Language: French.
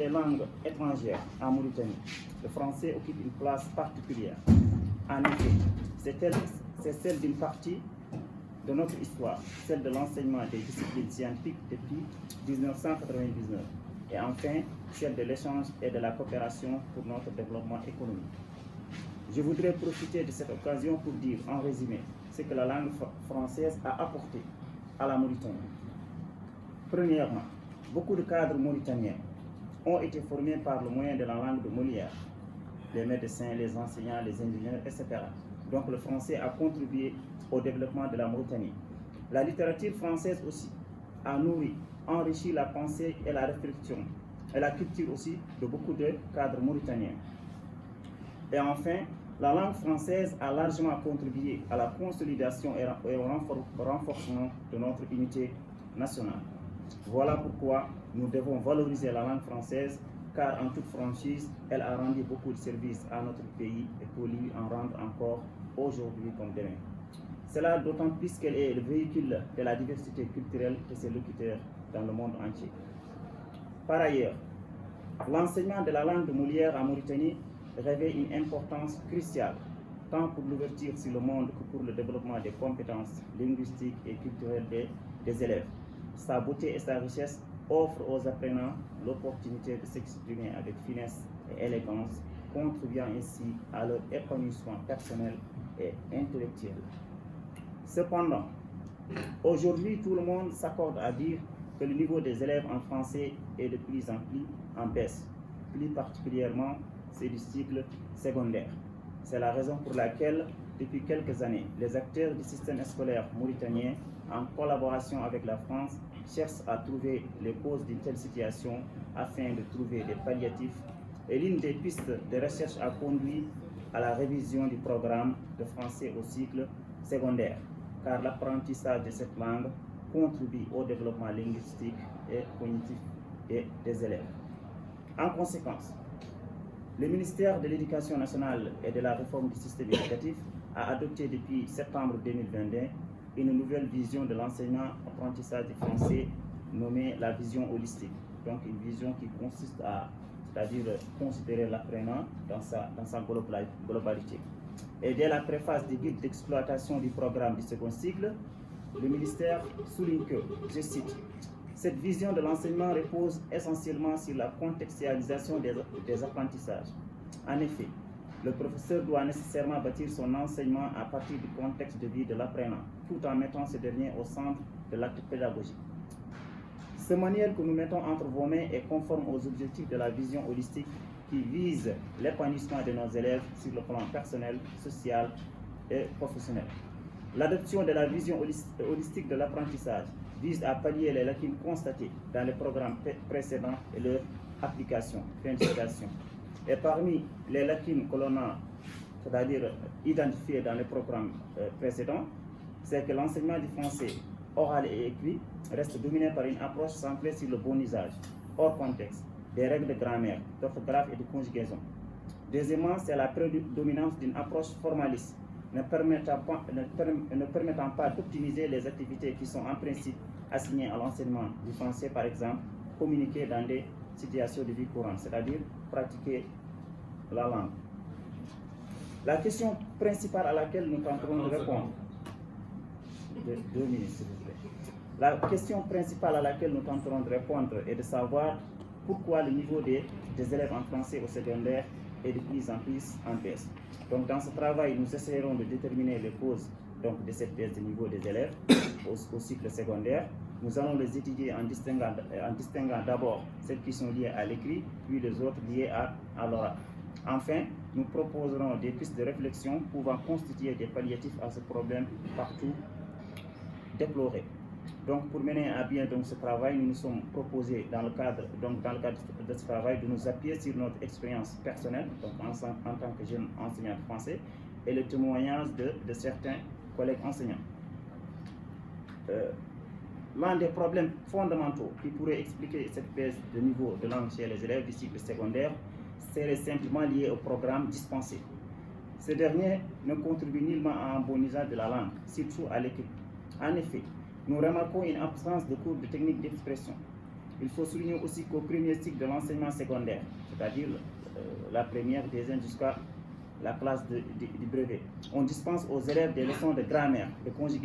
les langues étrangères en Mauritanie, le français occupe une place particulière. En effet, c'est celle d'une partie de notre histoire, celle de l'enseignement des disciplines scientifiques depuis 1999, et enfin celle de l'échange et de la coopération pour notre développement économique. Je voudrais profiter de cette occasion pour dire en résumé ce que la langue française a apporté à la Mauritanie. Premièrement, beaucoup de cadres mauritaniens ont été formés par le moyen de la langue de Molière, les médecins, les enseignants, les ingénieurs, etc. Donc le français a contribué au développement de la Mauritanie. La littérature française aussi a nourri, enrichi la pensée et la réflexion, et la culture aussi de beaucoup de cadres mauritaniens. Et enfin, la langue française a largement contribué à la consolidation et au renforcement de notre unité nationale. Voilà pourquoi nous devons valoriser la langue française, car en toute franchise, elle a rendu beaucoup de services à notre pays et pour lui en rendre encore aujourd'hui comme demain. Cela d'autant plus qu'elle est le véhicule de la diversité culturelle de ses locuteurs dans le monde entier. Par ailleurs, l'enseignement de la langue de Molière en Mauritanie revêt une importance cruciale, tant pour l'ouverture sur le monde que pour le développement des compétences linguistiques et culturelles des élèves. Sa beauté et sa richesse offrent aux apprenants l'opportunité de s'exprimer avec finesse et élégance, contribuant ainsi à leur épanouissement personnel et intellectuel. Cependant, aujourd'hui, tout le monde s'accorde à dire que le niveau des élèves en français est de plus en plus en baisse, plus particulièrement c'est du cycle secondaire. C'est la raison pour laquelle, depuis quelques années, les acteurs du système scolaire mauritanien, en collaboration avec la France, cherchent à trouver les causes d'une telle situation afin de trouver des palliatifs. Et l'une des pistes de recherche a conduit à la révision du programme de français au cycle secondaire, car l'apprentissage de cette langue contribue au développement linguistique et cognitif des élèves. En conséquence, le ministère de l'Éducation nationale et de la réforme du système éducatif a adopté depuis septembre 2022 une nouvelle vision de l'enseignement-apprentissage du français nommée la vision holistique. Donc une vision qui consiste à, c'est-à-dire considérer l'apprenant dans sa globalité. Et dès la préface du guide d'exploitation du programme du second cycle, le ministère souligne que, je cite, cette vision de l'enseignement repose essentiellement sur la contextualisation des apprentissages. En effet, le professeur doit nécessairement bâtir son enseignement à partir du contexte de vie de l'apprenant, tout en mettant ce dernier au centre de l'acte pédagogique. Ce manuel que nous mettons entre vos mains est conforme aux objectifs de la vision holistique qui vise l'épanouissement de nos élèves sur le plan personnel, social et professionnel. L'adoption de la vision holistique de l'apprentissage vise à pallier les lacunes constatées dans les programmes précédents et leur application. Fin de citation. Et parmi les lacunes que l'on a, c'est-à-dire identifiées dans les programmes précédents, c'est que l'enseignement du français oral et écrit reste dominé par une approche centrée sur le bon usage, hors contexte, des règles de grammaire, d'orthographe et de conjugaison. Deuxièmement, c'est la prédominance d'une approche formaliste, ne permettant pas d'optimiser les activités qui sont en principe assignées à l'enseignement du français, par exemple, communiquer dans des situations de vie courante, c'est-à-dire pratiquer la langue. La question principale à laquelle nous tenterons de répondre, la question principale à laquelle nous tenterons de répondre est de savoir pourquoi le niveau des élèves en français au secondaire est de plus en plus en baisse. Donc dans ce travail, nous essaierons de déterminer les causes de cette baisse de niveau des élèves au cycle secondaire. Nous allons les étudier en distinguant d'abord celles qui sont liées à l'écrit, puis les autres liées à l'oral. Enfin, nous proposerons des pistes de réflexion pouvant constituer des palliatifs à ce problème partout déploré. Donc, pour mener à bien ce travail, nous nous sommes proposés, dans le cadre de ce travail, de nous appuyer sur notre expérience personnelle, donc en tant que jeune enseignant de français, et le témoignage de certains collègues enseignants. L'un des problèmes fondamentaux qui pourrait expliquer cette baisse de niveau de langue chez les élèves du cycle secondaire serait simplement lié au programme dispensé. Ce dernier ne contribue nullement à un bon usage de la langue, surtout à l'écrit. En effet, nous remarquons une absence de cours de technique d'expression, Il faut souligner aussi qu'au premier cycle de l'enseignement secondaire, c'est-à-dire la première, deuxième jusqu'à la classe du brevet, on dispense aux élèves des leçons de grammaire, de conjugaison.